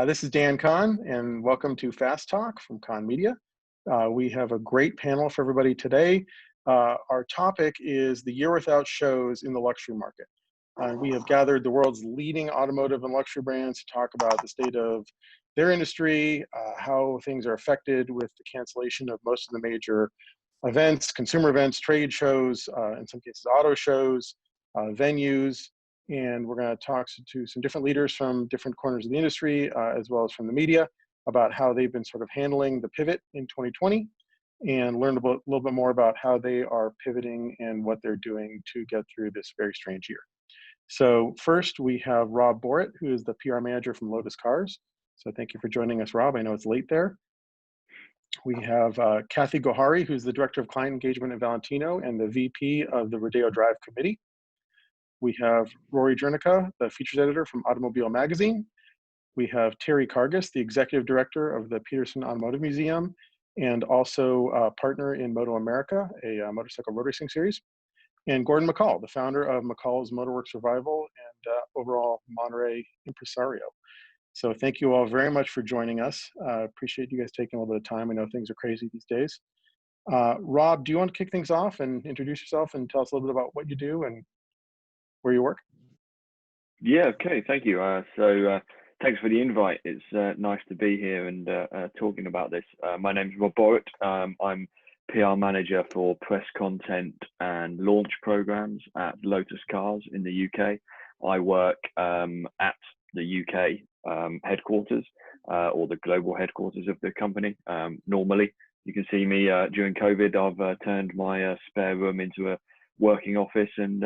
This is Dan Kahn, and welcome to Fast Talk from Kahn Media. We have a great panel for everybody today. Our topic is the year without shows in the luxury market. We have gathered the world's leading automotive and luxury brands to talk about the state of their industry, how things are affected with the cancellation of most of the major events, consumer events, trade shows, in some cases auto shows, venues. And we're going to talk to some different leaders from different corners of the industry, as well as from the media, about how they've been sort of handling the pivot in 2020, and learn a little bit more about how they are pivoting and what they're doing to get through this very strange year. So first, we have Rob Borrett, who is the PR manager from Lotus Cars. So thank you for joining us, Rob. I know it's late there. We have Kathy Gohari, who's the Director of Client Engagement at Valentino and the VP of the Rodeo Drive Committee. We have Rory Jurnecka, the features editor from Automobile Magazine. We have Terry Karges, the executive director of the Petersen Automotive Museum, and also a partner in Moto America, a motorcycle road racing series. And Gordon McCall, the founder of McCall's Motorworks Revival and overall Monterey impresario. So thank you all very much for joining us. Appreciate you guys taking a little bit of time. I know things are crazy these days. Rob, do you want to kick things off and introduce yourself and tell us a little bit about what you do and where you work? Yeah, okay, thank you. Thanks for the invite. It's nice to be here and talking about this. My name is Rob Borrett. I'm PR manager for press content and launch programs at Lotus Cars in the UK. I work at the UK headquarters or the global headquarters of the company. Normally, you can see me during COVID. I've turned my spare room into a working office, and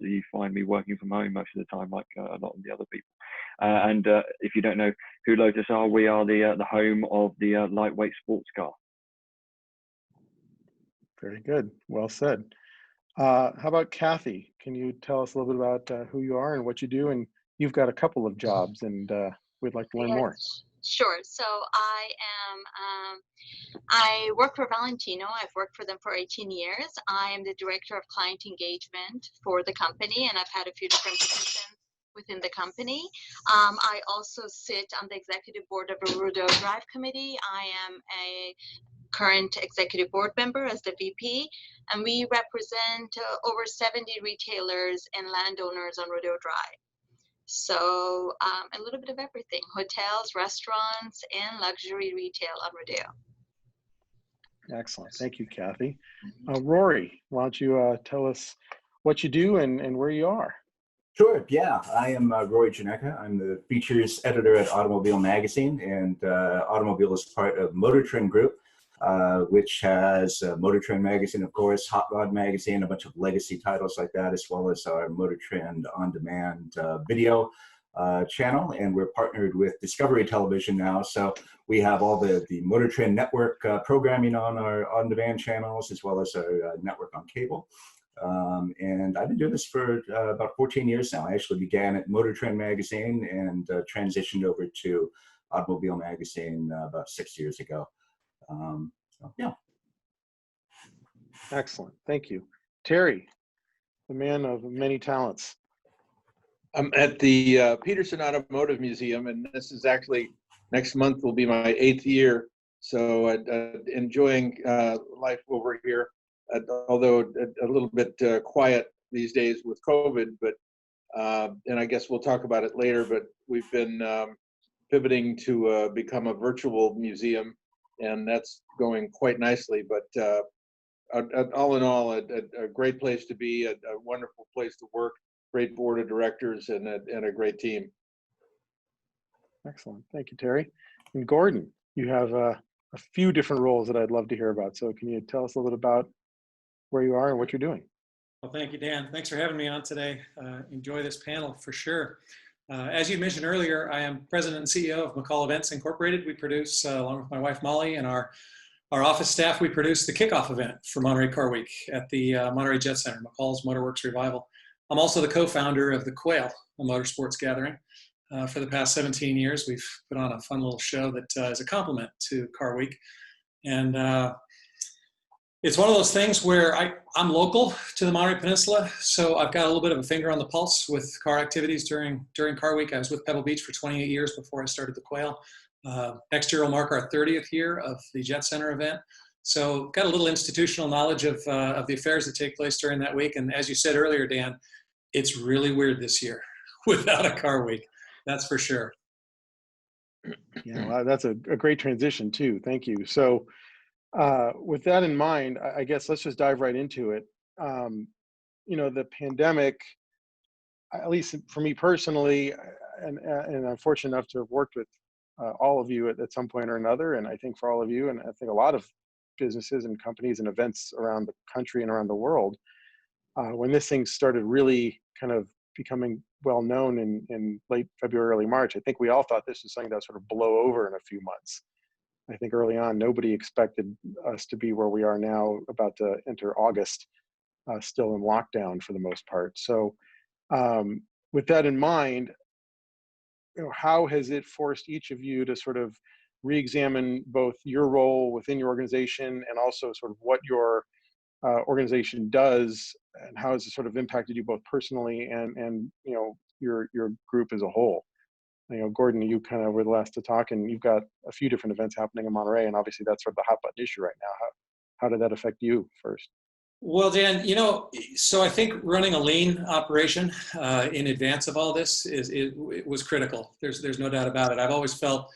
you find me working from home most of the time, like a lot of the other people. And if you don't know who Lotus are, we are the home of the lightweight sports car. Very good. Well said. How about Kathy? Can you tell us a little bit about who you are and what you do? And you've got a couple of jobs, and we'd like to learn more. Sure. So I work for Valentino. I've worked for them for 18 years. I am the director of client engagement for the company, and I've had a few different positions within the company. I also sit on the executive board of the Rodeo Drive Committee. I am a current executive board member as the VP, and we represent over 70 retailers and landowners on Rodeo Drive. So a little bit of everything: hotels, restaurants, and luxury retail on Rodeo. Excellent. Thank you, Kathy. Rory, why don't you tell us what you do and where you are? Sure, yeah. I am Rory Jurnecka. I'm the features editor at Automobile Magazine, and Automobile is part of Motor Trend Group, which has Motor Trend Magazine, of course, Hot Rod Magazine, a bunch of legacy titles like that, as well as our Motor Trend on-demand video channel. And we're partnered with Discovery Television now, so we have all the Motor Trend network programming on our on-demand channels, as well as our network on cable. And I've been doing this for about 14 years now. I actually began at Motor Trend Magazine and transitioned over to Automobile Magazine about 6 years ago. So, yeah. Excellent. Thank you. Terry, the man of many talents. I'm at the Petersen Automotive Museum, and this is actually, next month will be my 8th year. So enjoying life over here, although a little bit quiet these days with COVID, but and I guess we'll talk about it later, but we've been pivoting to become a virtual museum, and that's going quite nicely. But all in all, a great place to be, a wonderful place to work, great board of directors, and a great team. Excellent. Thank you, Terry. And Gordon, you have a few different roles that I'd love to hear about. So can you tell us a little bit about where you are and what you're doing? Well, thank you, Dan. Thanks for having me on today. Enjoy this panel for sure. As you mentioned earlier, I am president and CEO of McCall Events Incorporated. We produce, along with my wife Molly and our office staff, we produce the kickoff event for Monterey Car Week at the Monterey Jet Center, McCall's Motorworks Revival. I'm also the co-founder of the Quail, a motorsports gathering. For the past 17 years, we've put on a fun little show that is a complement to Car Week. And It's one of those things where I'm local to the Monterey Peninsula, so I've got a little bit of a finger on the pulse with car activities during Car Week. I was with Pebble Beach for 28 years before I started the Quail. Next year will mark our 30th year of the Jet Center event. So got a little institutional knowledge of the affairs that take place during that week. And as you said earlier, Dan, it's really weird this year without a Car Week. That's for sure. Yeah, well, that's a great transition too. Thank you. So with that in mind, I guess let's just dive right into it. The pandemic, at least for me personally, and I'm fortunate enough to have worked with all of you at some point or another, and I think for all of you, and I think a lot of businesses and companies and events around the country and around the world, when this thing started really kind of becoming well known in late February, early March, I think we all thought this was something that would sort of blow over in a few months. I think early on, nobody expected us to be where we are now, about to enter August, still in lockdown for the most part. So with that in mind, how has it forced each of you to sort of re-examine both your role within your organization and also sort of what your organization does, and how has it sort of impacted you both personally and your group as a whole? Gordon, you kind of were the last to talk, and you've got a few different events happening in Monterey, and obviously that's sort of the hot button issue right now. How did that affect you first? Well, Dan, so I think running a lean operation in advance of all this it was critical. There's no doubt about it. I've always felt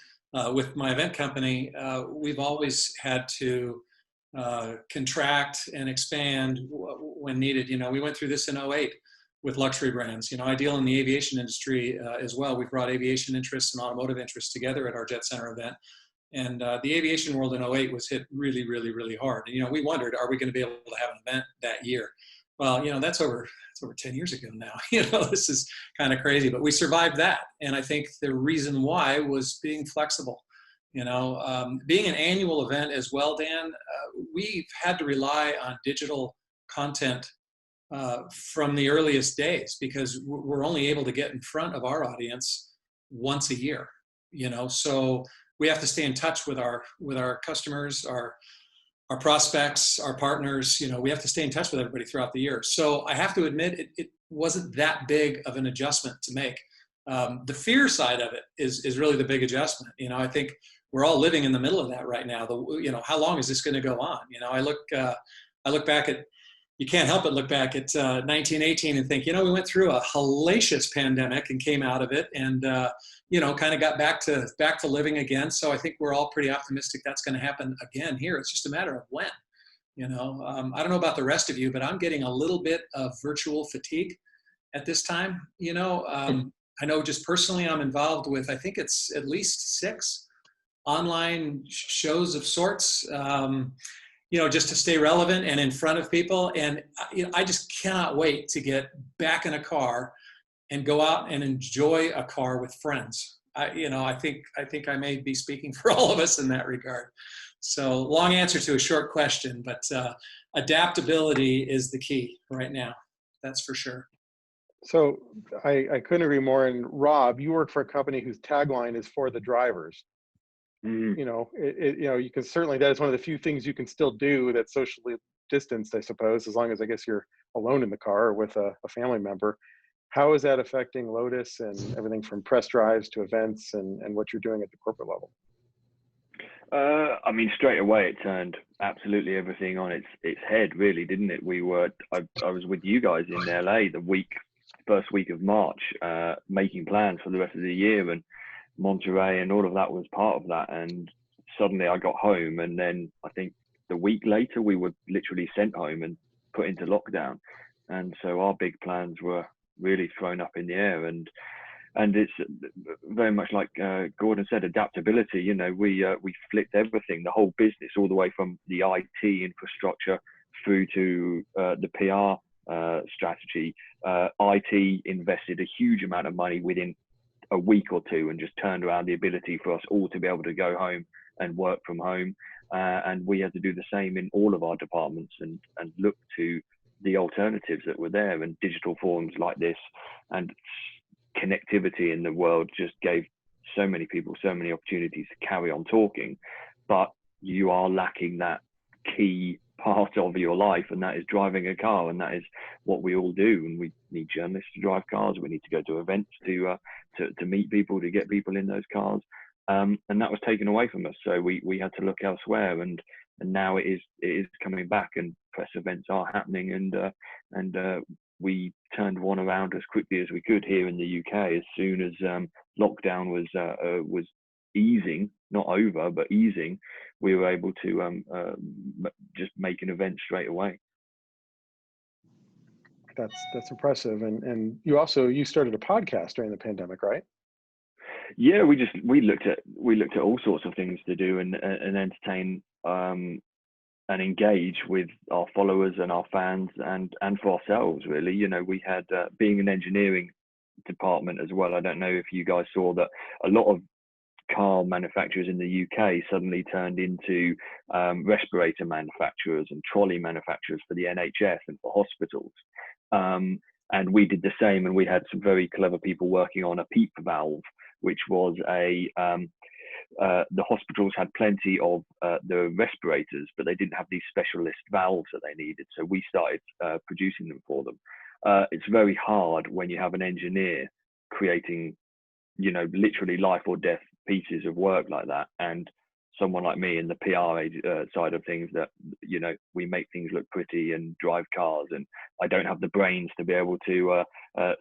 with my event company, we've always had to contract and expand when needed. We went through this in 2008 with luxury brands. I deal in the aviation industry as well. We brought aviation interests and automotive interests together at our Jet Center event. And the aviation world in 2008 was hit really, really, really hard. And, we wondered, are we going to be able to have an event that year? Well, that's over 10 years ago now. This is kind of crazy, but we survived that. And I think the reason why was being flexible. Being an annual event as well, Dan, we've had to rely on digital content from the earliest days, because we're only able to get in front of our audience once a year, so we have to stay in touch with our customers, our prospects, our partners. We have to stay in touch with everybody throughout the year. So I have to admit, it wasn't that big of an adjustment to make. The fear side of it is really the big adjustment. I think we're all living in the middle of that right now. How long is this going to go on? I look back at, you can't help but look back at 1918 and think, we went through a hellacious pandemic and came out of it, and kind of got back to living again. So I think we're all pretty optimistic that's going to happen again here. It's just a matter of when. I don't know about the rest of you, but I'm getting a little bit of virtual fatigue at this time. I know just personally, I'm involved with, I think it's at least 6 online shows of sorts. Just to stay relevant and in front of people. And, I just cannot wait to get back in a car and go out and enjoy a car with friends. I think I may be speaking for all of us in that regard. So long answer to a short question, but adaptability is the key right now. That's for sure. So I couldn't agree more. And Rob, you work for a company whose tagline is "for the drivers." Mm-hmm. You can certainly, that is one of the few things you can still do that's socially distanced, I suppose, as long as I guess you're alone in the car or with a family member. How is that affecting Lotus and everything from press drives to events and what you're doing at the corporate level? Straight away it turned absolutely everything on its head, really, didn't it? I was with you guys in LA the first week of March, making plans for the rest of the year, and Monterey and all of that was part of that. And suddenly I got home, and then I think the week later we were literally sent home and put into lockdown. And so our big plans were really thrown up in the air, and it's very much like Gordon said, adaptability. We flipped everything, the whole business, all the way from the IT infrastructure through to the PR strategy. IT invested a huge amount of money within a week or two and just turned around the ability for us all to be able to go home and work from home. And we had to do the same in all of our departments and look to the alternatives that were there. And digital forums like this and connectivity in the world just gave so many people so many opportunities to carry on talking. But you are lacking that key part of your life, and that is driving a car, and that is what we all do. And we need journalists to drive cars. We need to go to events to meet people, to get people in those cars. And that was taken away from us. So we had to look elsewhere, and now it is coming back, and press events are happening, and we turned one around as quickly as we could here in the UK. As soon as lockdown was easing, not over, but easing, we were able to just make an event straight away. That's impressive. And you started a podcast during the pandemic, right? Yeah, we looked at all sorts of things to do and entertain and engage with our followers and our fans and for ourselves, really. You know, we had being an engineering department as well. I don't know if you guys saw that a lot of car manufacturers in the UK suddenly turned into respirator manufacturers and trolley manufacturers for the NHS and for hospitals. And we did the same, and we had some very clever people working on a PEEP valve, which was the hospitals had plenty of the respirators, but they didn't have these specialist valves that they needed. So we started producing them for them. It's very hard when you have an engineer creating, you know, literally life or death pieces of work like that, and someone like me in the PR side of things, that, you know, we make things look pretty and drive cars, and I don't have the brains to be able to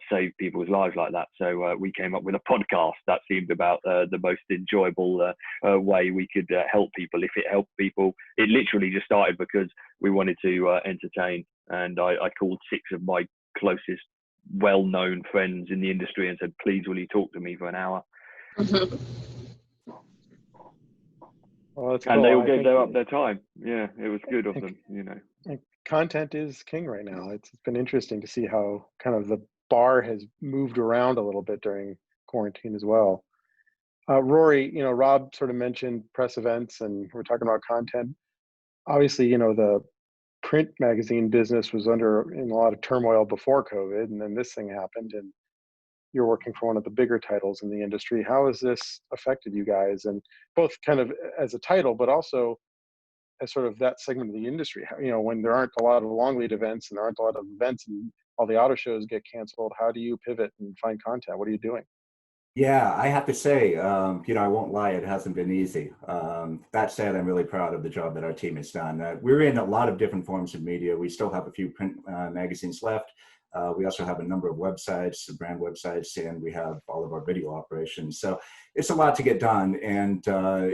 save people's lives like that. So we came up with a podcast that seemed about the most enjoyable way we could help people. If it helped people, it literally just started because we wanted to entertain, and I called 6 of my closest well-known friends in the industry and said, please, will you talk to me for an hour? Mhm. Well, that's and cool. they all gave up their time. Yeah, it was good of them, you know. And content is king right now. It's been interesting to see how kind of the bar has moved around a little bit during quarantine as well. Rory, you know, Rob sort of mentioned press events, and we're talking about content. Obviously, you know, the print magazine business was in a lot of turmoil before COVID, and then this thing happened, and you're working for one of the bigger titles in the industry. How has this affected you guys, and both kind of as a title, but also as sort of that segment of the industry? You know, when there aren't a lot of long lead events and there aren't a lot of events and all the auto shows get canceled, how do you pivot and find content? What are you doing? Yeah, I have to say, you know, I won't lie, it hasn't been easy. That said, I'm really proud of the job that our team has done. We're in a lot of different forms of media. We still have a few print magazines left. We also have a number of websites, brand websites, and we have all of our video operations. So it's a lot to get done. And,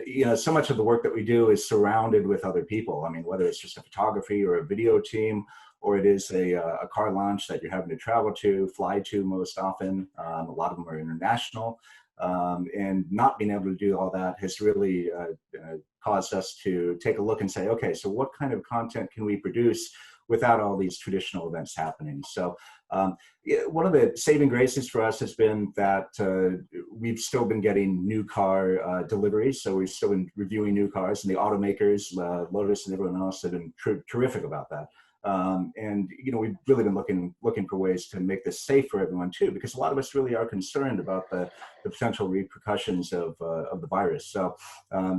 you know, so much of the work that we do is surrounded with other people. I mean, whether it's just a photography or a video team, or it is a car launch that you're having to travel to, fly to most often. A lot of them are international. And not being able to do all that has really caused us to take a look and say, okay, so what kind of content can we produce without all these traditional events happening? So one of the saving graces for us has been that we've still been getting new car deliveries. So we've still been reviewing new cars, and the automakers, Lotus and everyone else, have been terrific about that. And you know, we've really been looking for ways to make this safe for everyone too, because a lot of us really are concerned about the potential repercussions of the virus. So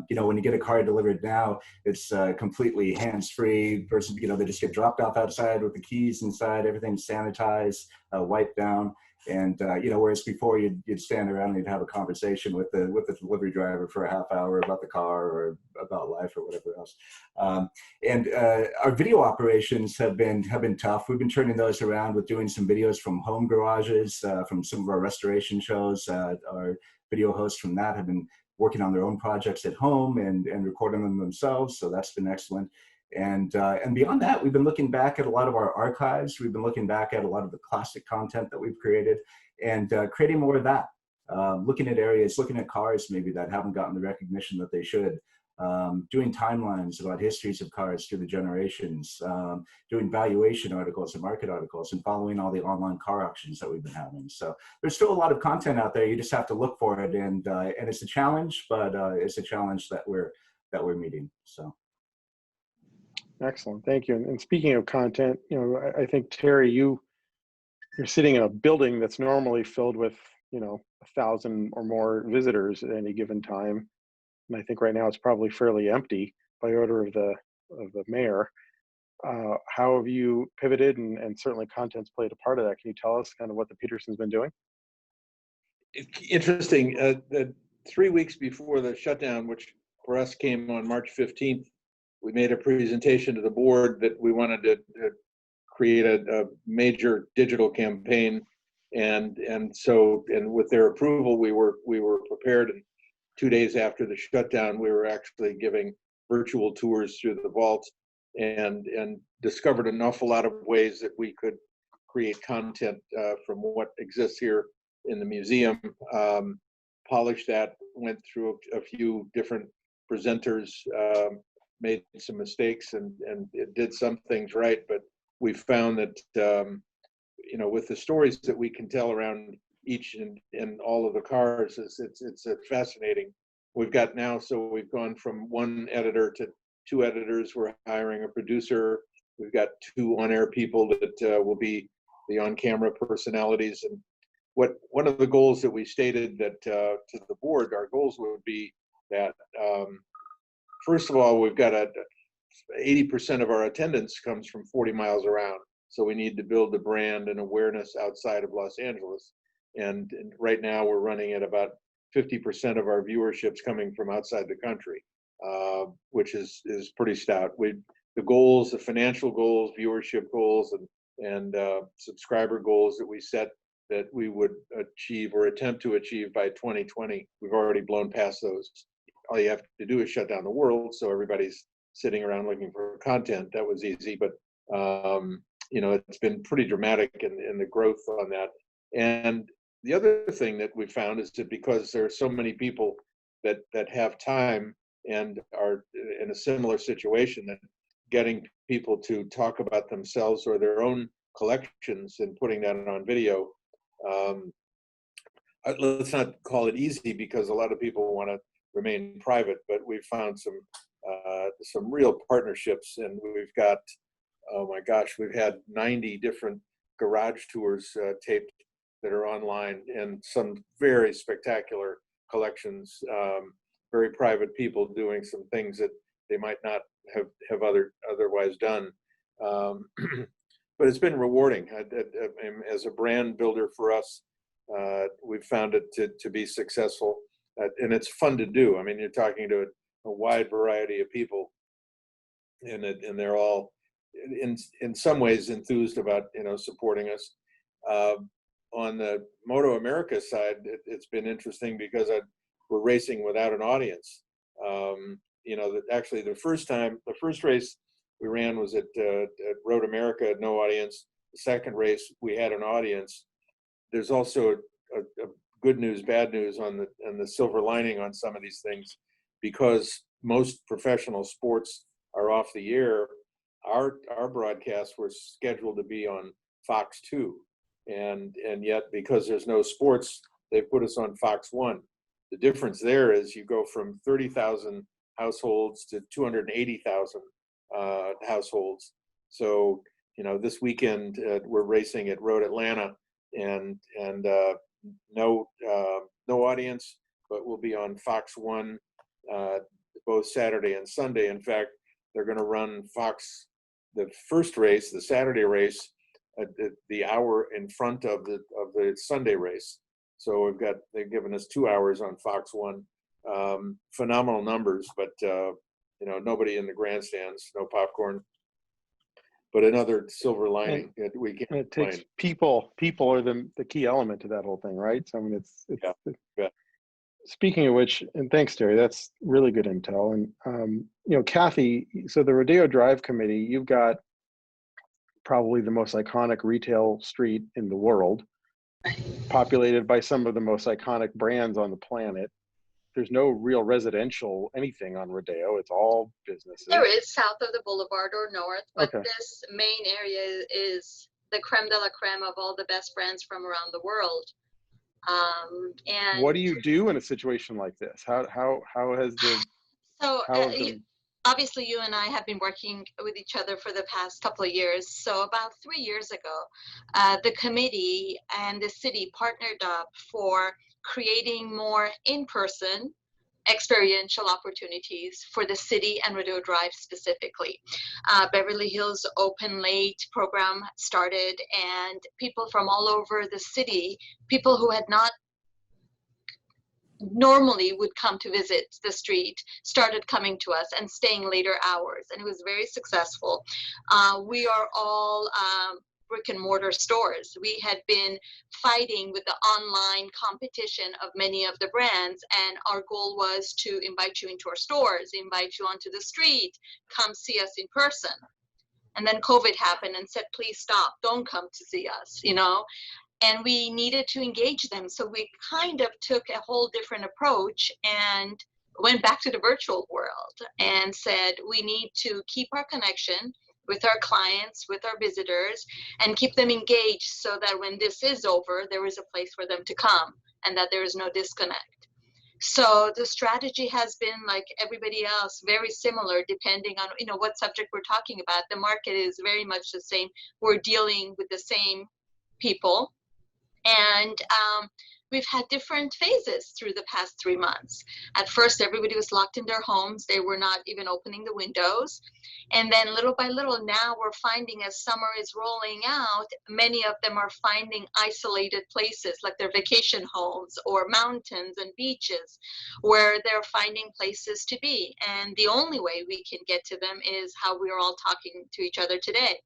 you know, when you get a car delivered now, it's completely hands-free versus, you know, they just get dropped off outside with the keys inside, everything's sanitized, wiped down. And you know, whereas before you'd stand around and you'd have a conversation with the delivery driver for a half hour about the car or about life or whatever else. And our video operations have been tough. We've been turning those around with doing some videos from home garages, from some of our restoration shows. Our video hosts from that have been working on their own projects at home and recording them themselves. So that's been excellent. And beyond that, we've been looking back at a lot of our archives. We've been looking back at a lot of the classic content that we've created, and creating more of that. Looking at areas, looking at cars maybe that haven't gotten the recognition that they should. Doing timelines about histories of cars through the generations. Doing valuation articles and market articles, and following all the online car auctions that we've been having. So there's still a lot of content out there. You just have to look for it, and it's a challenge, but it's a challenge that we're meeting. So. Excellent, thank you. And speaking of content, you know, I think, Terry, you're sitting in a building that's normally filled with, you know, 1,000 or more visitors at any given time, and I think right now it's probably fairly empty by order of the mayor. how have you pivoted, and certainly content's played a part of that. Can you tell us kind of what the Petersen's been doing? Interesting. 3 weeks before the shutdown, which for us came on March 15th, we made a presentation to the board that we wanted to create a major digital campaign, and with their approval, we were prepared. And 2 days after the shutdown, we were actually giving virtual tours through the vault, and discovered an awful lot of ways that we could create content from what exists here in the museum. Polished that, went through a few different presenters, made some mistakes, and it did some things right, but we found that with the stories that we can tell around each and all of the cars, it's fascinating. We've gone from one editor to 2 editors. We're hiring a producer. We've got 2 on-air people that will be the on-camera personalities. And one of the goals that we stated that to the board, our goals would be that first of all, we've got 80% of our attendance comes from 40 miles around. So we need to build the brand and awareness outside of Los Angeles. And right now we're running at about 50% of our viewerships coming from outside the country, which is pretty stout. The goals, the financial goals, viewership goals, and subscriber goals that we set that we would achieve or attempt to achieve by 2020, we've already blown past those. All you have to do is shut down the world, so everybody's sitting around looking for content. That was easy, but it's been pretty dramatic in the growth on that. And the other thing that we found is that because there are so many people that have time and are in a similar situation, that getting people to talk about themselves or their own collections and putting that on video, let's not call it easy, because a lot of people want to remain private, but we've found some real partnerships, and we've got, oh my gosh, we've had 90 different garage tours taped that are online, and some very spectacular collections, very private people doing some things that they might not have otherwise done. But it's been rewarding. As a brand builder for us, we've found it to be successful, and it's fun to do. I mean, you're talking to a wide variety of people, and they're all in some ways enthused about supporting us. On the Moto America side, it's been interesting because we're racing without an audience. Actually the first race we ran was at Road America, no audience. The second race we had an audience. There's also a good news, bad news on the silver lining on some of these things, because most professional sports are off the air. Our broadcasts were scheduled to be on Fox 2, and yet because there's no sports, they put us on Fox 1. The difference there is you go from 30,000 households to 280,000 households. So this weekend we're racing at Road Atlanta, and no audience, but we'll be on Fox 1 both Saturday and Sunday. In fact, they're going to run the first race, the Saturday race, at the hour in front of the Sunday race. So they've given us 2 hours on Fox 1. Phenomenal numbers, but nobody in the grandstands, no popcorn. But another silver lining that we can't. It takes people. People are the key element to that whole thing, right? So I mean, it's yeah. Speaking of which, and thanks, Terry, that's really good intel. And Kathy, so the Rodeo Drive Committee, you've got probably the most iconic retail street in the world, populated by some of the most iconic brands on the planet. There's no real residential anything on Rodeo. It's all businesses. There is south of the boulevard or north, but Okay. This main area is the creme de la creme of all the best brands from around the world. And what do you do in a situation like this? How has the obviously you and I have been working with each other for the past couple of years. So about 3 years ago, the committee and the city partnered up for creating more in-person experiential opportunities for the city and Rodeo Drive specifically. Beverly Hills Open Late program started, and people from all over the city, people who had not normally would come to visit the street, started coming to us and staying later hours, and it was very successful. We are all brick and mortar stores. We had been fighting with the online competition of many of the brands, and our goal was to invite you into our stores, invite you onto the street, come see us in person. And then COVID happened and said, please stop, don't come to see us, you know? And we needed to engage them. So we kind of took a whole different approach and went back to the virtual world and said, we need to keep our connection with our clients, with our visitors, and keep them engaged so that when this is over, there is a place for them to come and that there is no disconnect. So the strategy has been, like everybody else, very similar depending on, you know, what subject we're talking about. The market is very much the same. We're dealing with the same people. And we've had different phases through the past 3 months. At first, everybody was locked in their homes. They were not even opening the windows. And then little by little, now we're finding as summer is rolling out, many of them are finding isolated places like their vacation homes or mountains and beaches where they're finding places to be. And the only way we can get to them is how we're all talking to each other today,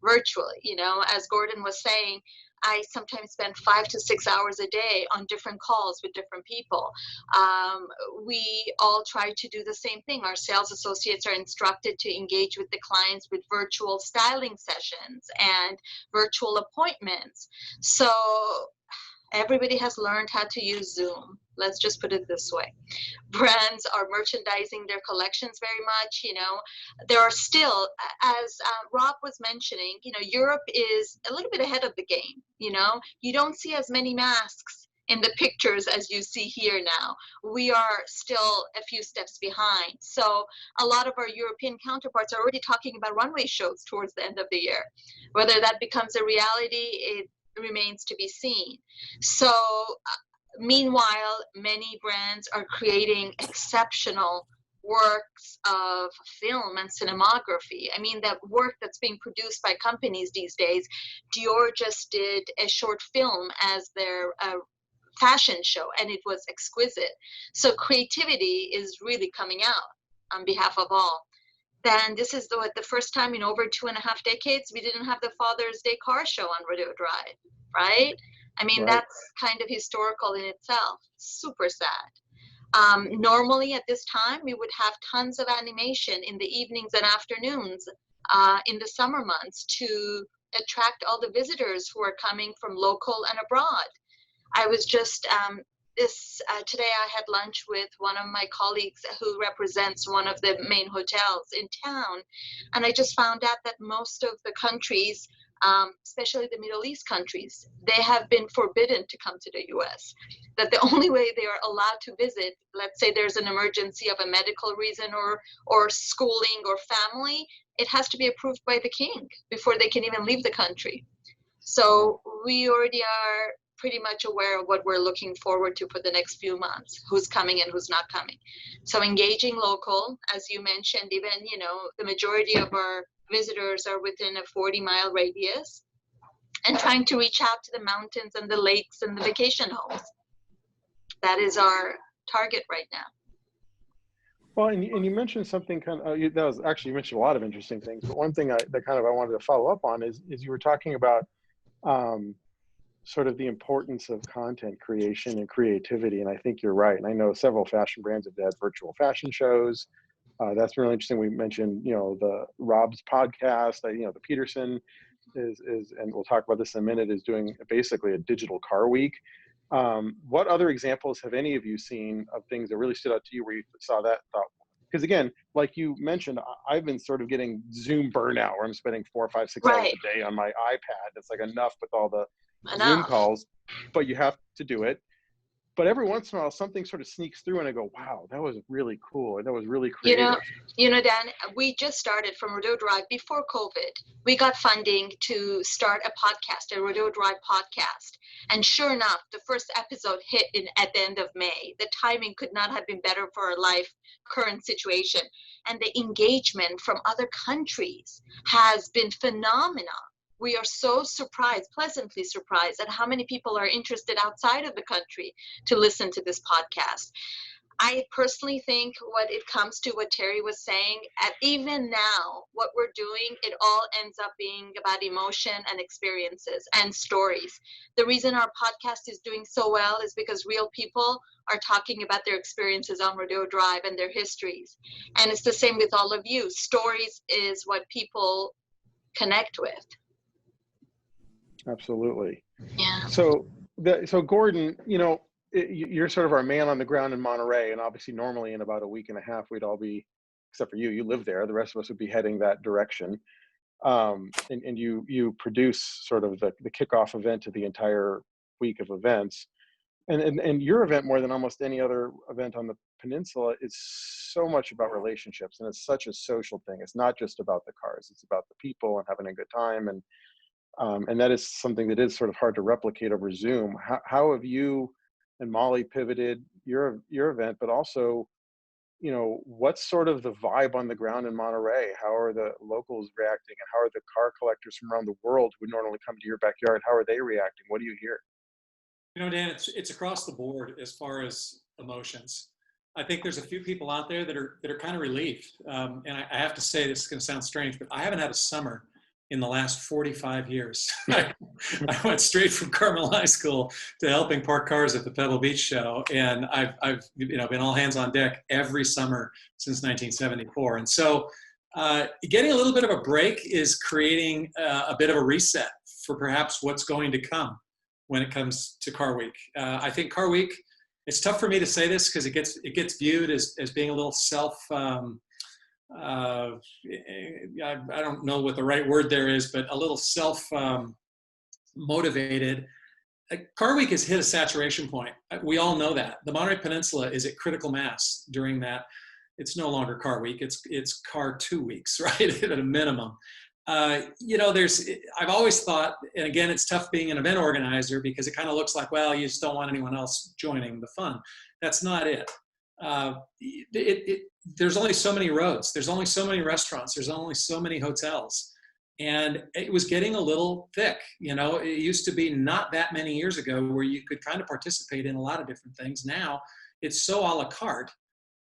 virtually. You know, as Gordon was saying, I sometimes spend 5 to 6 hours a day on different calls with different people. We all try to do the same thing. Our sales associates are instructed to engage with the clients with virtual styling sessions and virtual appointments. So everybody has learned how to use Zoom. Let's just put it this way. Brands are merchandising their collections very much. You know, there are still, as Rob was mentioning, you know, Europe is a little bit ahead of the game. You know, you don't see as many masks in the pictures as you see here now. We are still a few steps behind. So a lot of our European counterparts are already talking about runway shows towards the end of the year. Whether that becomes a reality, it remains to be seen. So meanwhile, many brands are creating exceptional works of film and cinematography. I mean, that work that's being produced by companies these days. Dior just did a short film as their fashion show, and it was exquisite. So creativity is really coming out on behalf of all. Then this is the first time in over 2.5 decades we didn't have the Father's Day car show on Rodeo Drive, right? I mean, Right. That's kind of historical in itself. Super sad. Normally at this time, we would have tons of animation in the evenings and afternoons in the summer months to attract all the visitors who are coming from local and abroad. I was just today I had lunch with one of my colleagues who represents one of the main hotels in town, and I just found out that most of the countries, especially the Middle East countries, they have been forbidden to come to the US. That the only way they are allowed to visit, let's say there's an emergency of a medical reason or schooling or family, it has to be approved by the king before they can even leave the country. So we already are pretty much aware of what we're looking forward to for the next few months, who's coming and who's not coming. So engaging local, as you mentioned, even, you know, the majority of our visitors are within a 40-mile radius, and trying to reach out to the mountains and the lakes and the vacation homes. That is our target right now. Well, and you mentioned something kind of, that was actually, you mentioned a lot of interesting things, but one thing that kind of I wanted to follow up on is you were talking about sort of the importance of content creation and creativity. And I think you're right. And I know several fashion brands have had virtual fashion shows. That's really interesting. We mentioned, you know, the Rob's podcast, you know, the Petersen is, and we'll talk about this in a minute, is doing basically a digital car week. What other examples have any of you seen of things that really stood out to you where you saw that? Because again, like you mentioned, I've been sort of getting Zoom burnout where I'm spending 4, 5, 6 hours a day on my iPad. It's like enough with all the Zoom calls, but you have to do it. but every once in a while something sort of sneaks through and I go, wow, that was really cool. Or that was really You creative. know, Dan, we just started from Rodeo Drive before COVID. We got funding to start a podcast, a Rodeo Drive podcast. And sure enough, the first episode hit at the end of May. The timing could not have been better for our current situation. And the engagement from other countries has been phenomenal. We are so surprised, pleasantly surprised, at how many people are interested outside of the country to listen to this podcast. I personally think when it comes to what Terry was saying, even now, what we're doing, it all ends up being about emotion and experiences and stories. The reason our podcast is doing so well is because real people are talking about their experiences on Rodeo Drive and their histories. And it's the same with all of you. Stories is what people connect with. Absolutely. Yeah. So Gordon, you know, you're sort of our man on the ground in Monterey, and obviously normally in about a week and a half we'd all be, except for you live there, the rest of us would be heading that direction. And you produce sort of the kickoff event to the entire week of events. And your event, more than almost any other event on the peninsula, is so much about relationships, and it's such a social thing. It's not just about the cars, it's about the people and having a good time. And that is something that is sort of hard to replicate over Zoom. How have you and Molly pivoted your event, but also, you know, what's sort of the vibe on the ground in Monterey? How are the locals reacting, and how are the car collectors from around the world who normally come to your backyard? How are they reacting? What do you hear? You know, Dan, it's across the board as far as emotions. I think there's a few people out there that are kind of relieved. And I have to say, this is going to sound strange, but I haven't had a summer in the last 45 years. I went straight from Carmel High School to helping park cars at the Pebble Beach show, and I've been all hands on deck every summer since 1974. And so, getting a little bit of a break is creating a bit of a reset for perhaps what's going to come when it comes to Car Week. I think Car Week, it's tough for me to say this because it gets viewed as being a little I don't know what the right word there is, but a little self-motivated. Car Week has hit a saturation point. We all know that. The Monterey Peninsula is at critical mass during that. It's no longer Car Week. It's Car 2 weeks, right, at a minimum. You know, I've always thought, and again, it's tough being an event organizer because it kind of looks like, well, you just don't want anyone else joining the fun. That's not it. There's only so many roads. There's only so many restaurants. There's only so many hotels. And it was getting a little thick. You know, it used to be not that many years ago where you could kind of participate in a lot of different things. Now it's so a la carte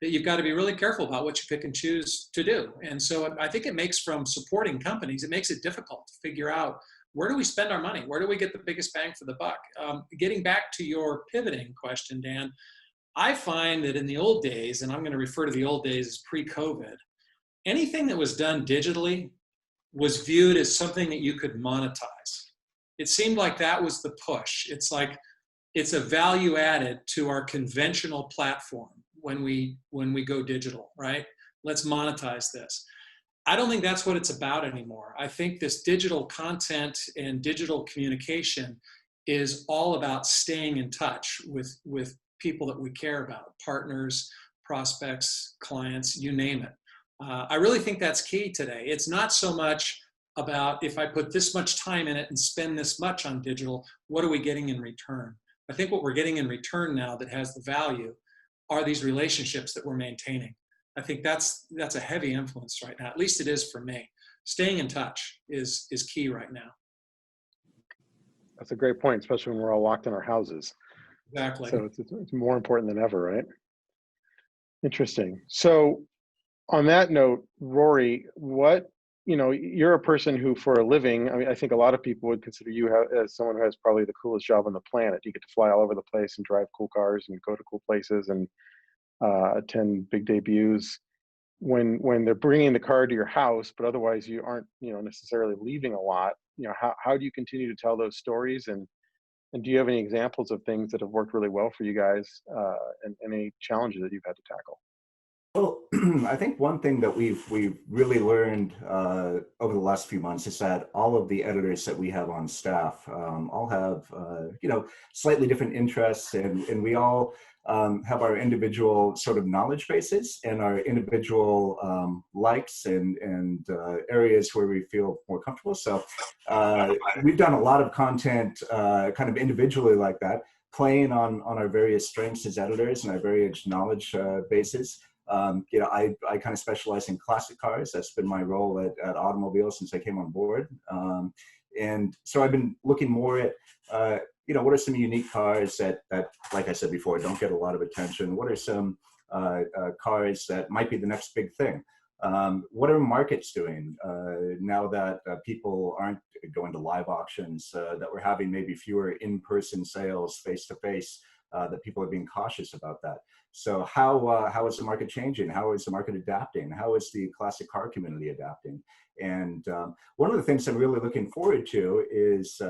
that you've got to be really careful about what you pick and choose to do. And so I think it makes, from supporting companies, it makes it difficult to figure out, where do we spend our money? Where do we get the biggest bang for the buck? Getting back to your pivoting question, Dan, I find that in the old days, and I'm going to refer to the old days as pre-COVID, anything that was done digitally was viewed as something that you could monetize. It seemed like that was the push. It's like, it's a value added to our conventional platform when we go digital, right? Let's monetize this. I don't think that's what it's about anymore. I think this digital content and digital communication is all about staying in touch with people that we care about, partners, prospects, clients, you name it. I really think that's key today. It's not so much about, if I put this much time in it and spend this much on digital, what are we getting in return? I think what we're getting in return now that has the value are these relationships that we're maintaining. I think that's a heavy influence right now. At least it is for me. Staying in touch is key right now. That's a great point, especially when we're all locked in our houses. Exactly. So it's more important than ever, right? Interesting. So on that note, Rory, you're a person who, for a living, I mean, I think a lot of people would consider you as someone who has probably the coolest job on the planet. You get to fly all over the place and drive cool cars and go to cool places and attend big debuts. When they're bringing the car to your house, but otherwise you aren't, necessarily leaving a lot, how do you continue to tell those stories? And do you have any examples of things that have worked really well for you guys, and any challenges that you've had to tackle? Well, I think one thing that we've really learned over the last few months is that all of the editors that we have on staff all have slightly different interests, and we all have our individual sort of knowledge bases and our individual likes and areas where we feel more comfortable. So we've done a lot of content kind of individually like that, playing on our various strengths as editors and our various knowledge bases. I kind of specialize in classic cars. That's been my role at Automobile since I came on board. And so I've been looking more at, what are some unique cars that, like I said before, don't get a lot of attention? What are some cars that might be the next big thing? What are markets doing now that people aren't going to live auctions, that we're having maybe fewer in-person sales face-to-face, that people are being cautious about that? So how is the market changing? How is the market adapting? How is the classic car community adapting? And one of the things I'm really looking forward to is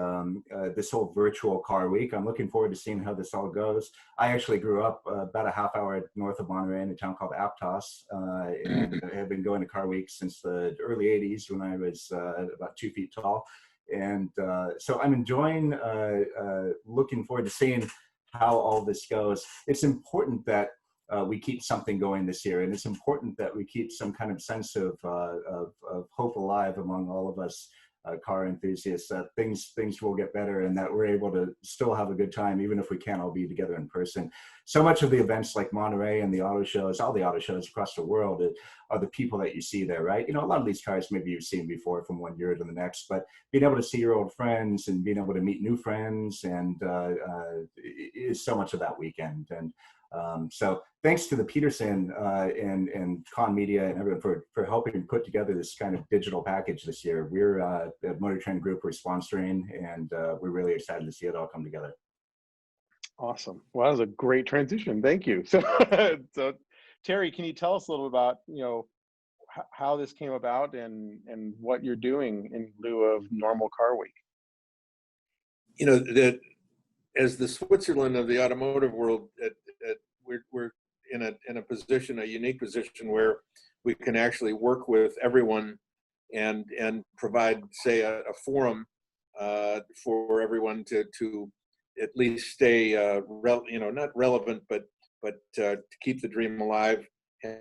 this whole virtual car week. I'm looking forward to seeing how this all goes. I actually grew up about a half hour north of Monterey in a town called Aptos, and I have been going to car week since the early 80s when I was about 2 feet tall. And so I'm enjoying looking forward to seeing how all this goes. It's important that we keep something going this year, and it's important that we keep some kind of sense of hope alive among all of us car enthusiasts, that things will get better and that we're able to still have a good time even if we can't all be together in person. So much of the events like Monterey and the auto shows, all the auto shows across the world, are the people that you see there, right? A lot of these cars maybe you've seen before from one year to the next, but being able to see your old friends and being able to meet new friends and is so much of that weekend. And so thanks to the Petersen and Con Media and everyone for helping put together this kind of digital package this year. We're at Motor Trend Group, we're sponsoring, and we're really excited to see it all come together. Awesome. Well, that was a great transition. Thank you. So, so Terry, can you tell us a little about, how this came about and what you're doing in lieu of normal car week? That as the Switzerland of the automotive world, we're in a position, a unique position where we can actually work with everyone and provide, say, a forum for everyone to at least stay, not relevant, but to keep the dream alive,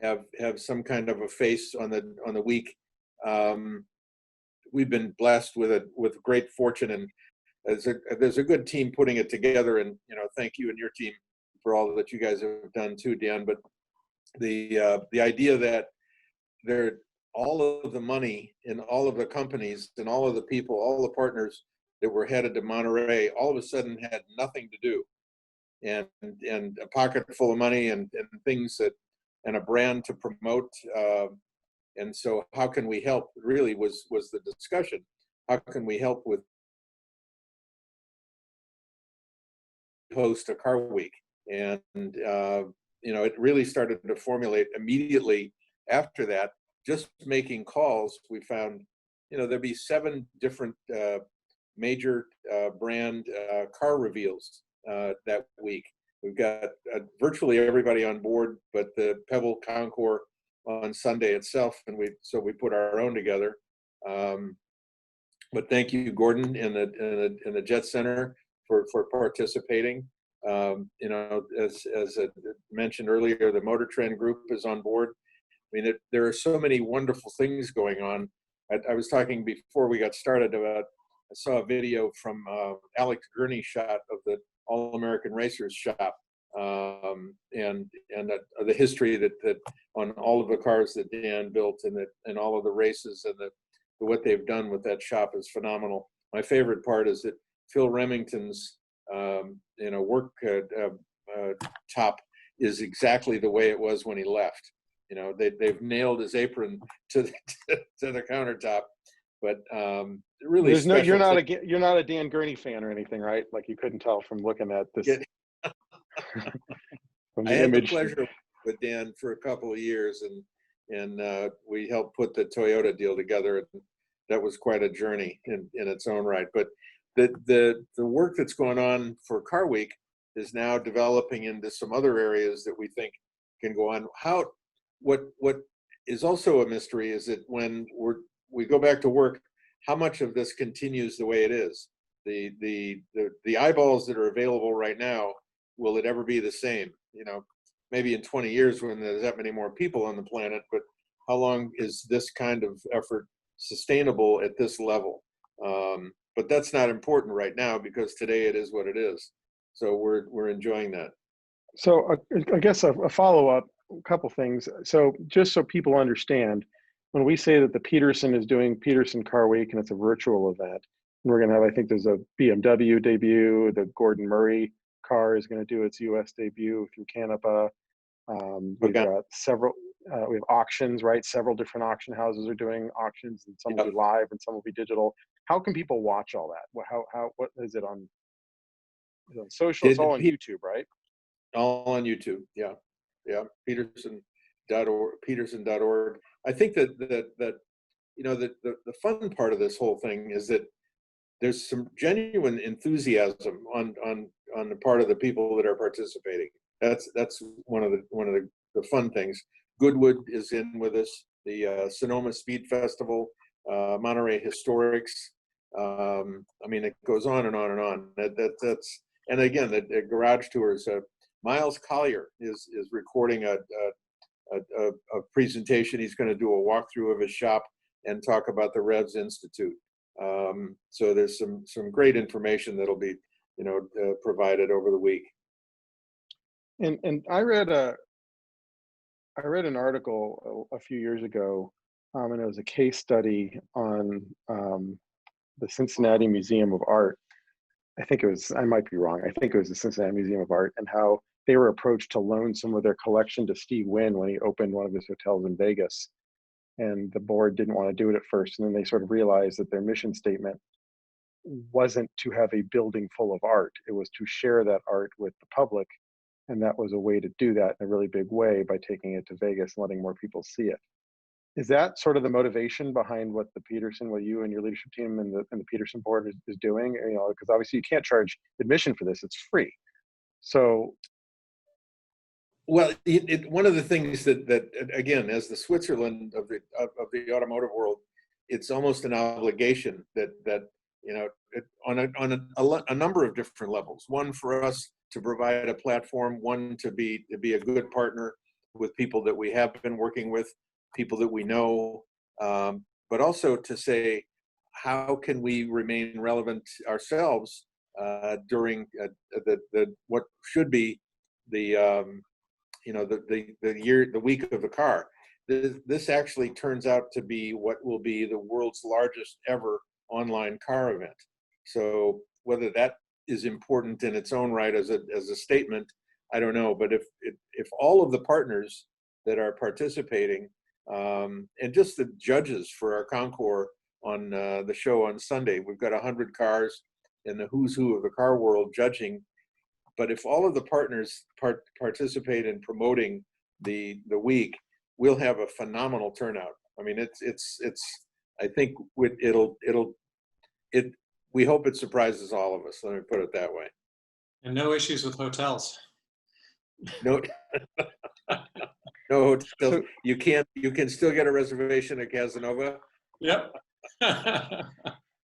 have some kind of a face on the week. We've been blessed with great fortune, and there's a good team putting it together, and thank you and your team for all that you guys have done too, Dan. But the idea that all of the money in all of the companies and all of the people, all the partners that were headed to Monterey, all of a sudden had nothing to do, and a pocket full of money and things and a brand to promote. And so how can we help really was the discussion. How can we help with host a car week? And it really started to formulate immediately after that. Just making calls, we found there'd be 7 different major brand car reveals that week. We've got virtually everybody on board, but the Pebble Concours on Sunday itself, and we put our own together. But thank you, Gordon, and the Jet Center for participating. As I mentioned earlier, the Motor Trend Group is on board. I mean, there are so many wonderful things going on. I was talking before we got started about, I saw a video from Alex Gurney's shot of the All-American Racers shop, and the history that on all of the cars that Dan built and all of the races and what they've done with that shop is phenomenal. My favorite part is that Phil Remington's work top is exactly the way it was when he left. They've nailed his apron to the countertop, but really there's you're not a Dan Gurney fan or anything, right? Like you couldn't tell from looking at this. From the I had image. the pleasure with Dan for a couple of years, and we helped put the Toyota deal together, and that was quite a journey in its own right. But the work that's going on for Car Week is now developing into some other areas that we think can go on. what is also a mystery is that when we go back to work, how much of this continues the way it is? The eyeballs that are available right now, will it ever be the same? You know, maybe in 20 years when there's that many more people on the planet, but how long is this kind of effort sustainable at this level? But that's not important right now because today it is what it is. So we're enjoying that. So I guess a follow-up, a couple things. So just so people understand, when we say that the Petersen is doing Petersen Car Week and it's a virtual event, and we're going to have, I think there's a BMW debut, the Gordon Murray car is going to do its US debut through Canapa. We've got several, we have auctions, right? Several different auction houses are doing auctions, and some will be live and some will be digital. How can people watch all that? What is it on? Is it on social? It's all on YouTube, right? All on YouTube. Yeah. Petersen.org. I think that you know, the fun part of this whole thing is that there's some genuine enthusiasm on the part of the people that are participating. That's one of the fun things. Goodwood is in with us. The Sonoma Speed Festival, Monterey Historics. I mean, it goes on and on and on. That's and again, the garage tours. Miles Collier is recording a presentation. He's going to do a walkthrough of his shop and talk about the Revs Institute. So there's some great information that'll be, you know, provided over the week. And I read an article a few years ago, and it was a case study on the Cincinnati Museum of Art. I think it was, I might be wrong, I think it was the Cincinnati Museum of Art, and how they were approached to loan some of their collection to Steve Wynn when he opened one of his hotels in Vegas. And the board didn't want to do it at first. And then they sort of realized that their mission statement wasn't to have a building full of art. It was to share that art with the public. And that was a way to do that in a really big way by taking it to Vegas and letting more people see it. Is that sort of the motivation behind what the Petersen, what you and your leadership team and the Petersen board is doing? You know, because obviously you can't charge admission for this, it's free. So. Well, one of the things that again, as the Switzerland of the automotive world, it's almost an obligation that you know, on a number of different levels. One, for us to provide a platform. One, to be a good partner with people that we have been working with, people that we know, but also to say, how can we remain relevant ourselves during what should be the you know, the week of the car. This actually turns out to be what will be the world's largest ever online car event. So whether that is important in its own right as a statement, I don't know. But if all of the partners that are participating and just the judges for our concours on the show on Sunday, we've got 100 cars and the who's who of the car world judging. But if all of the partners participate in promoting the week, we'll have a phenomenal turnout. I mean, it's I think we hope it surprises all of us. Let me put it that way. And no issues with hotels. No, no hotels. You can still get a reservation at Casanova. Yep.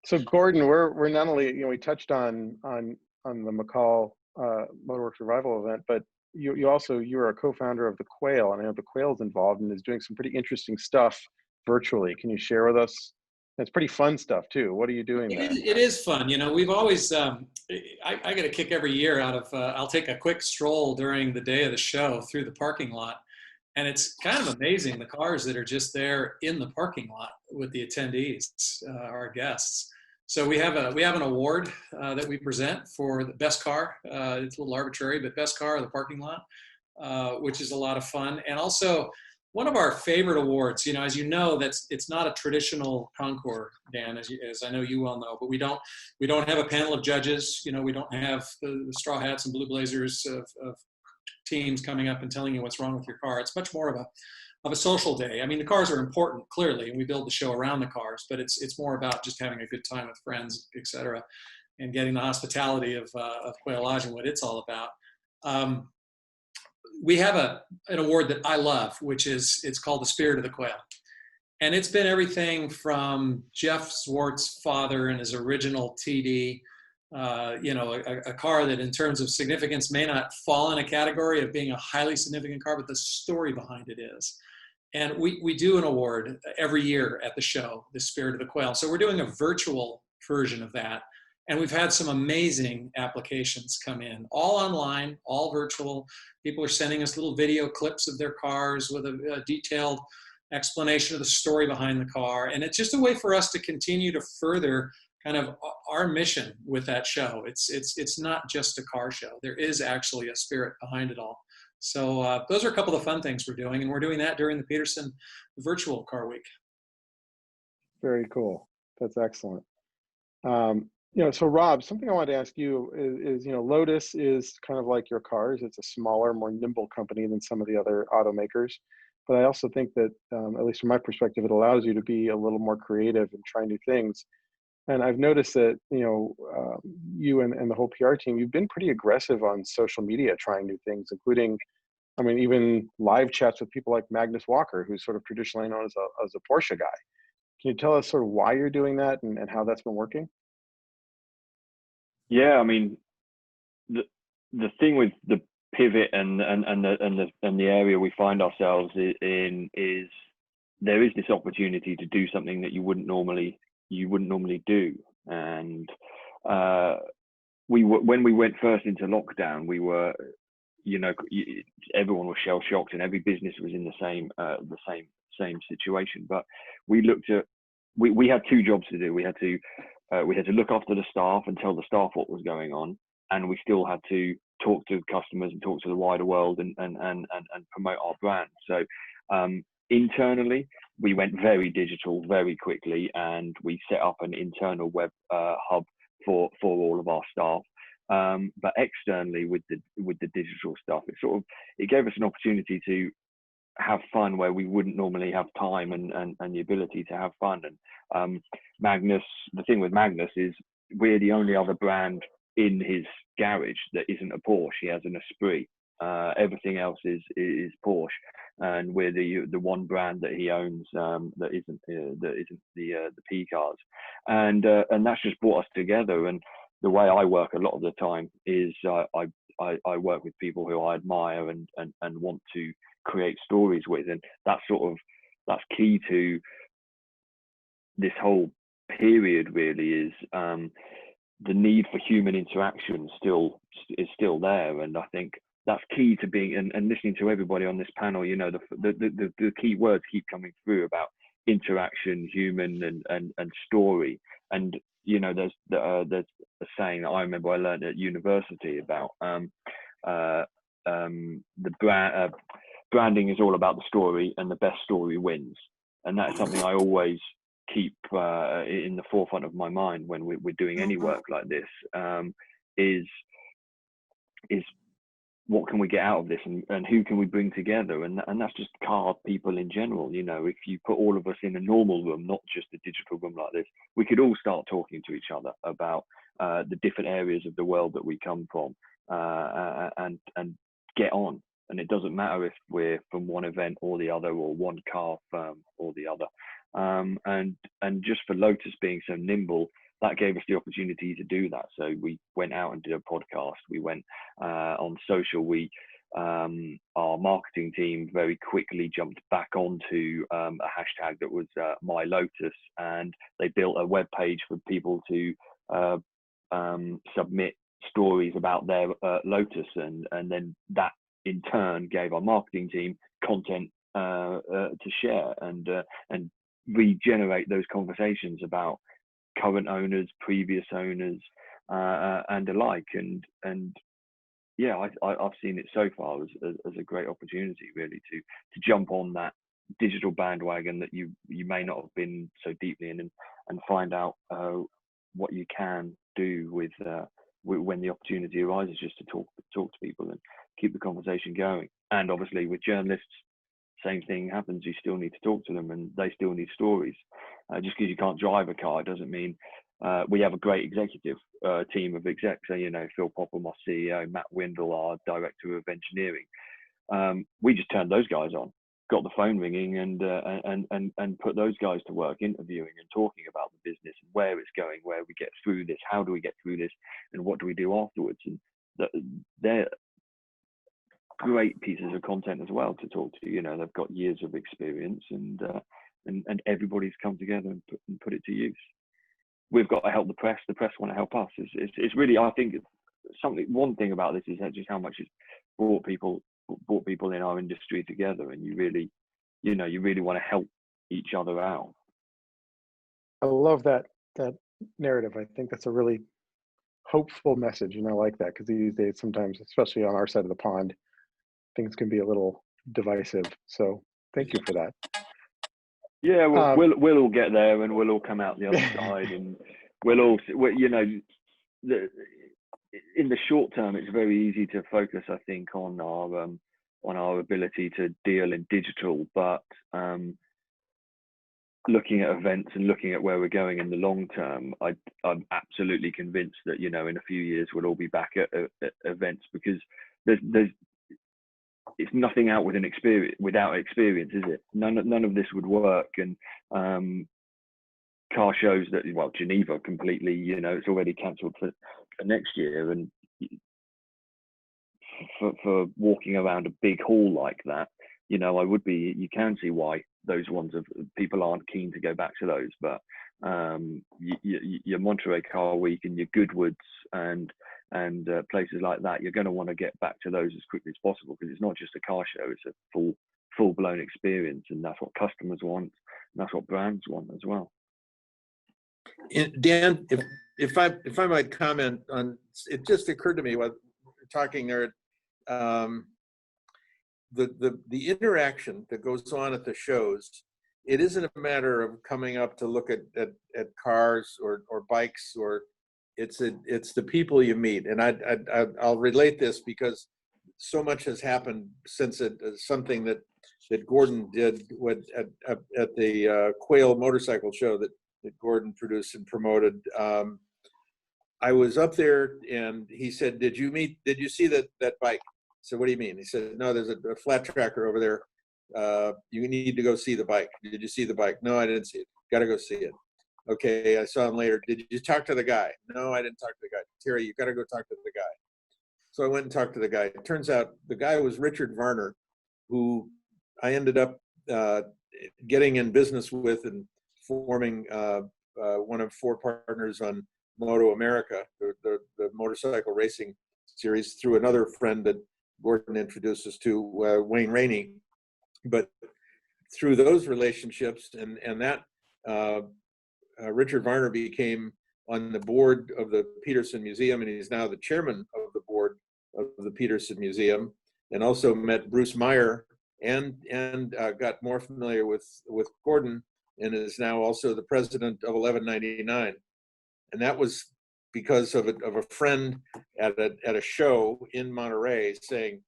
So Gordon, we're not only, you know, we touched on the McCall Motorworks Revival event, but you're a co-founder of the Quail, and I know the Quail's involved and is doing some pretty interesting stuff virtually. Can you share with us? It's pretty fun stuff too. What are you doing there? It is fun. You know, we've always, I get a kick every year out of, I'll take a quick stroll during the day of the show through the parking lot. And it's kind of amazing, the cars that are just there in the parking lot with the attendees, our guests. So we have an award that we present for the best car. It's a little arbitrary, but best car of the parking lot, which is a lot of fun. And also, one of our favorite awards, you know, as you know, it's not a traditional concours, Dan, as I know you well know, but we don't have a panel of judges. You know, we don't have the straw hats and blue blazers of teams coming up and telling you what's wrong with your car. It's much more of a social day. I mean, the cars are important, clearly, and we build the show around the cars, but it's more about just having a good time with friends, et cetera, and getting the hospitality of Quail Lodge and what it's all about. we have an award that I love, which is, it's called the Spirit of the Quail. And it's been everything from Jeff Swartz's father and his original TD, a car that in terms of significance may not fall in a category of being a highly significant car, but the story behind it is. And we do an award every year at the show, the Spirit of the Quail. So we're doing a virtual version of that. And we've had some amazing applications come in, all online, all virtual. People are sending us little video clips of their cars with a detailed explanation of the story behind the car. And it's just a way for us to continue to further kind of our mission with that show. It's not just a car show. There is actually a spirit behind it all. So those are a couple of fun things we're doing, and we're doing that during the Petersen Virtual Car Week. Very cool. That's excellent. So Rob, something I wanted to ask you is, Lotus is kind of like your cars. It's a smaller, more nimble company than some of the other automakers. But I also think that, at least from my perspective, it allows you to be a little more creative and try new things. And I've noticed that, you and the whole PR team, you've been pretty aggressive on social media trying new things, including, even live chats with people like Magnus Walker, who's sort of traditionally known as a Porsche guy. Can you tell us sort of why you're doing that and how that's been working? Yeah, the thing with the pivot and the area we find ourselves in is there is this opportunity to do something that you wouldn't normally do. And when we went first into lockdown, we were, everyone was shell shocked and every business was in the same situation. But we looked at, we had two jobs to do. We had to look after the staff and tell the staff what was going on, and we still had to talk to customers and talk to the wider world and promote our brand. So internally, we went very digital very quickly, and we set up an internal web hub for all of our staff. But externally, with the digital stuff, it gave us an opportunity to have fun where we wouldn't normally have time and the ability to have fun. And Magnus, the thing with Magnus is we're the only other brand in his garage that isn't a Porsche. He has an Esprit. Everything else is Porsche, and we're the one brand that he owns that isn't the P cars, and that's just brought us together. And the way I work a lot of the time is I work with people who I admire and want to create stories with, and that's key to this whole period. Really is the need for human interaction is still there, and I think that's key to being and listening to everybody on this panel. The key words keep coming through about interaction, human, and story. And there's a saying that I remember I learned at university about the branding is all about the story, and the best story wins. And that's something I always keep in the forefront of my mind when we're doing any work like this. Is what can we get out of this, and who can we bring together? And that's just car people in general. If you put all of us in a normal room, not just a digital room like this, we could all start talking to each other about the different areas of the world that we come from, and get on. And it doesn't matter if we're from one event or the other, or one car firm or the other. And just for Lotus being so nimble, that gave us the opportunity to do that. So we went out and did a podcast. We went on social. Our marketing team very quickly jumped back onto a hashtag that was My Lotus, and they built a web page for people to submit stories about their Lotus, and then that in turn gave our marketing team content to share and regenerate those conversations about current owners, previous owners, and alike. And yeah, I've seen it so far as a great opportunity, really, to jump on that digital bandwagon that you may not have been so deeply in, and find out what you can do with when the opportunity arises, just to talk to people and keep the conversation going. And obviously with journalists, same thing happens. You still need to talk to them, and they still need stories. Just because you can't drive a car doesn't mean we have a great executive team of execs. So, Phil Popham, our CEO, Matt Windle, our director of engineering. we just turned those guys on, got the phone ringing, and put those guys to work interviewing and talking about the business and where it's going, where we get through this, how do we get through this, and what do we do afterwards. And they're great pieces of content as well to talk to. You know, they've got years of experience, and everybody's come together and put it to use. We've got to help the press. The press want to help us. It's really, I think, one thing about this is just how much it's brought people in our industry together, and you really want to help each other out. I love that narrative. I think that's a really hopeful message, and I like that, because these days sometimes, especially on our side of the pond, things can be a little divisive. So thank you for that. Yeah, we'll all get there, and we'll all come out the other side, and in the short term, it's very easy to focus, I think, on our ability to deal in digital, but looking at events and looking at where we're going in the long term, I'm absolutely convinced that, in a few years we'll all be back at events, because it's nothing out without experience, is it? None of this would work. And car shows Geneva completely, it's already cancelled for next year, and for walking around a big hall like that, you can see why those ones of people aren't keen to go back to those. But your Monterey Car Week and your Goodwoods and places like that, you're going to want to get back to those as quickly as possible, because it's not just a car show, it's a full-blown experience, and that's what customers want, and that's what brands want as well. Dan, if I might comment on, it just occurred to me while we're talking there, the interaction that goes on at the shows, it isn't a matter of coming up to look at cars or bikes, or it's the people you meet. And I'll relate this because so much has happened since something that Gordon did at the Quail motorcycle show that Gordon produced and promoted. I was up there, and he said, did you see that bike? I said, what do you mean? He said, no, there's a flat tracker over there. You need to go see the bike. Did you see the bike? No, I didn't see it. Got to go see it. Okay, I saw him later. Did you talk to the guy? No, I didn't talk to the guy. Terry, you got to go talk to the guy. So I went and talked to the guy. It turns out the guy was Richard Varner, who I ended up getting in business with and forming one of 4 partners on Moto America, the motorcycle racing series, through another friend that Gordon introduced us to, Wayne Rainey. But through those relationships and that, Richard Varner became on the board of the Petersen Museum, and he's now the chairman of the board of the Petersen Museum, and also met Bruce Meyer and got more familiar with Gordon, and is now also the president of 1199. And that was because of a friend at a show in Monterey saying,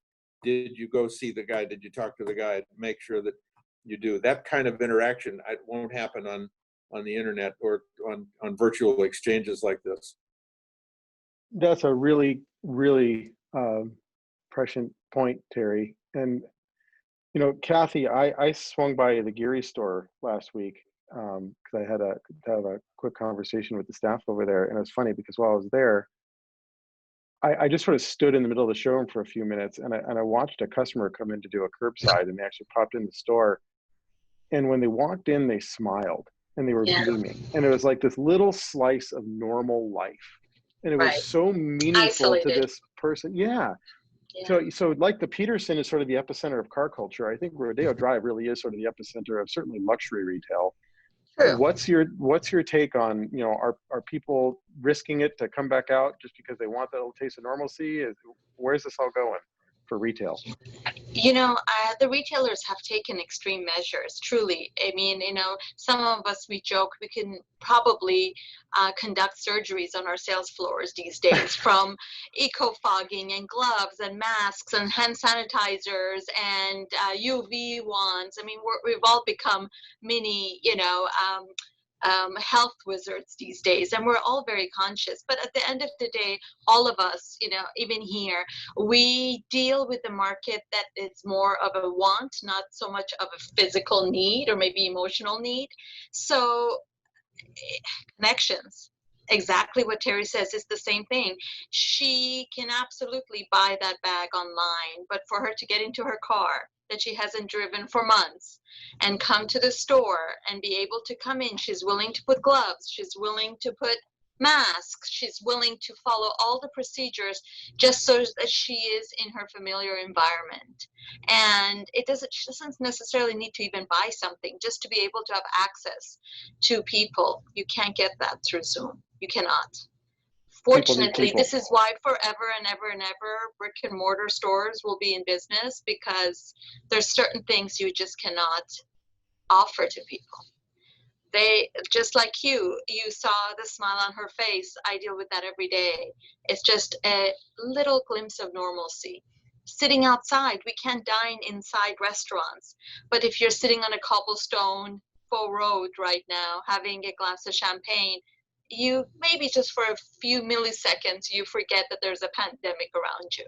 did you go see the guy? Did you talk to the guy? Make sure that you do. That kind of interaction won't happen on the internet or on virtual exchanges like this. That's a really, really prescient point, Terry. And, Kathy, I swung by the Geary store last week because I had to have a quick conversation with the staff over there. And it was funny because while I was there, I just sort of stood in the middle of the showroom for a few minutes, and I watched a customer come in to do a curbside, and they actually popped in the store. And when they walked in, they smiled and they were beaming. And it was like this little slice of normal life. And it was so meaningful to this person. Yeah. So like the Petersen is sort of the epicenter of car culture. I think Rodeo Drive really is sort of the epicenter of certainly luxury retail. True. What's your take on, are people risking it to come back out just because they want that little taste of normalcy? Where's this all going for retail? The retailers have taken extreme measures, truly. I mean, some of us, we joke, we can probably conduct surgeries on our sales floors these days, from eco-fogging and gloves and masks and hand sanitizers and UV wands. I mean, we've all become mini, health wizards these days, and we're all very conscious. But at the end of the day, all of us, even here, we deal with the market that it's more of a want, not so much of a physical need or maybe emotional need. So connections, exactly what Terry says, is the same thing. She can absolutely buy that bag online, but for her to get into her car that she hasn't driven for months and come to the store and be able to come in, she's willing to put gloves, she's willing to put masks, she's willing to follow all the procedures just so that she is in her familiar environment. And she doesn't necessarily need to even buy something, just to be able to have access to people. You can't get that through Zoom. You cannot. Fortunately, this is why forever and ever and ever brick and mortar stores will be in business, because there's certain things you just cannot offer to people. They, just like you saw the smile on her face. I deal with that every day. It's just a little glimpse of normalcy. Sitting outside, we can't dine inside restaurants, but if you're sitting on a cobblestone faux road right now, having a glass of champagne, you maybe just for a few milliseconds, you forget that there's a pandemic around you.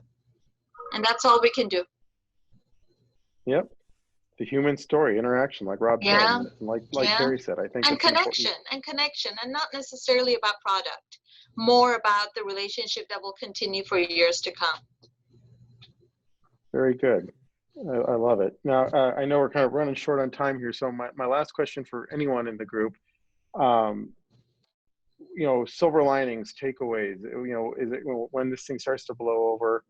And that's all we can do. Yep. The human story, interaction, like Rob said, and like Terry said, I think and it's connection and not necessarily about product, more about the relationship that will continue for years to come. Very good. I love it. Now, I know we're kind of running short on time here, so my last question for anyone in the group, silver linings, takeaways, is it, when this thing starts to blow over,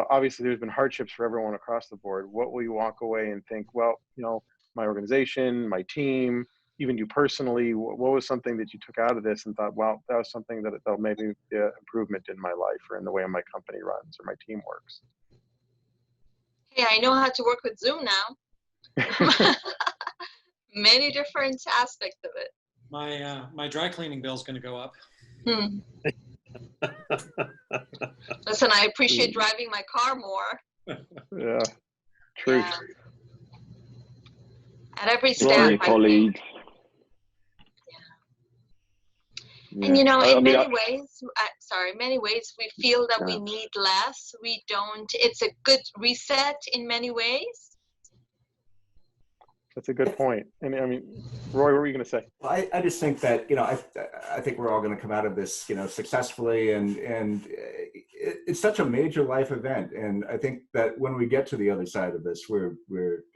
obviously there's been hardships for everyone across the board. What will you walk away and think, well, my organization, my team, even you personally, what was something that you took out of this and thought, well, that was something that'll maybe be an improvement in my life or in the way my company runs or my team works? Hey, I know how to work with Zoom now. Many different aspects of it. My dry cleaning bill is going to go up. Listen, I appreciate driving my car more. Yeah, truth. Yeah. At every step, colleagues. Yeah. And in many ways, we feel that we need less. We don't. It's a good reset in many ways. That's a good point. And I mean, Roy, what were you going to say? Well, I just think that, I think we're all going to come out of this, successfully, and it's such a major life event. And I think that when we get to the other side of this, we're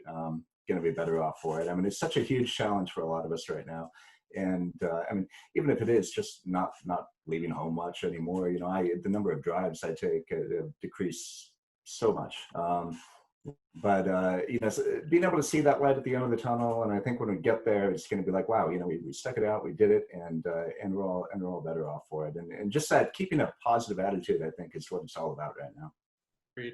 going to be better off for it. I mean, it's such a huge challenge for a lot of us right now. And I mean, even if it is just not leaving home much anymore, the number of drives I take decreased so much. But being able to see that light at the end of the tunnel, and I think when we get there, it's going to be like, wow, we stuck it out, we did it, and we're all better off for it. And just that keeping a positive attitude, I think, is what it's all about right now. Agreed.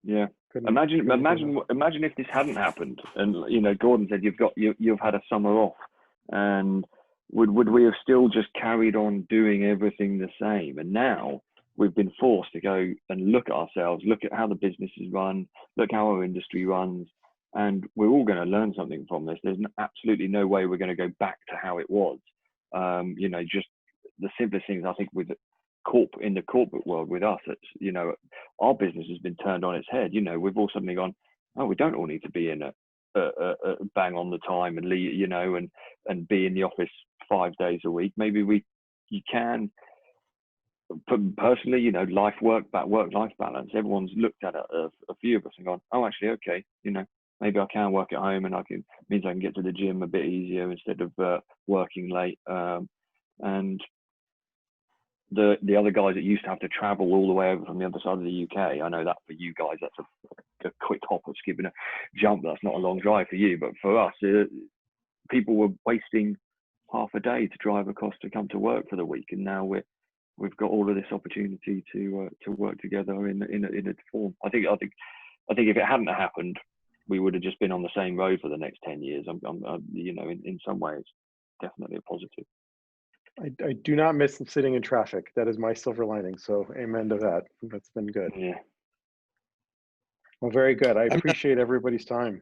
Yeah. Imagine if this hadn't happened, and Gordon said you've had a summer off, and would we have still just carried on doing everything the same? And now we've been forced to go and look at ourselves, look at how the business is run, look how our industry runs, and we're all going to learn something from this. There's absolutely no way we're going to go back to how it was. Just the simplest things, I think, in the corporate world with us, it's, our business has been turned on its head. We've all suddenly gone, oh, we don't all need to be in a bang on the time and leave, and be in the office 5 days a week. Maybe you can. Personally, work-life balance. Everyone's looked at a few of us and gone, oh, actually, okay, maybe I can work at home, and means I can get to the gym a bit easier instead of working late. And the other guys that used to have to travel all the way over from the other side of the UK, I know that for you guys, that's a quick hop or skipping a jump. That's not a long drive for you, but for us, people were wasting half a day to drive across to come to work for the week, and now we've got all of this opportunity to work together in a form. I think if it hadn't happened, we would have just been on the same road for the next 10 years. In some ways, definitely a positive. I do not miss sitting in traffic. That is my silver lining. So amen to that. That's been good. Yeah. Well, very good. I appreciate everybody's time.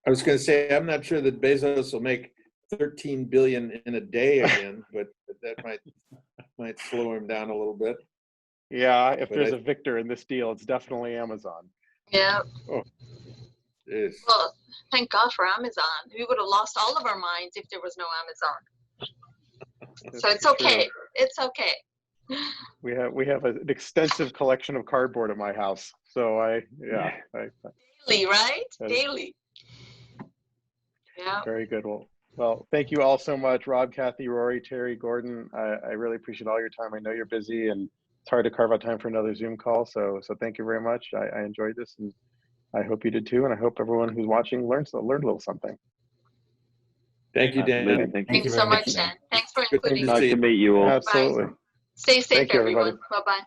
I was going to say, I'm not sure that Bezos will make 13 billion in a day again, but that might slow him down a little bit. Yeah, if there's a victor in this deal, it's definitely Amazon. Yeah. Oh, it is. Well, thank God for Amazon. We would have lost all of our minds if there was no Amazon. So it's okay. True. It's okay. We have an extensive collection of cardboard at my house. So Daily, right? Daily. Yeah. Very good. Well, thank you all so much, Rob, Kathy, Rory, Terry, Gordon. I really appreciate all your time. I know you're busy and it's hard to carve out time for another Zoom call. So thank you very much. I enjoyed this and I hope you did too. And I hope everyone who's watching learned a little something. Thank you, Dan. Thanks so much, Dan. Thanks for including Nice to meet you all. Absolutely. Bye. Stay safe, Thank you, everyone. everybody. Bye-bye.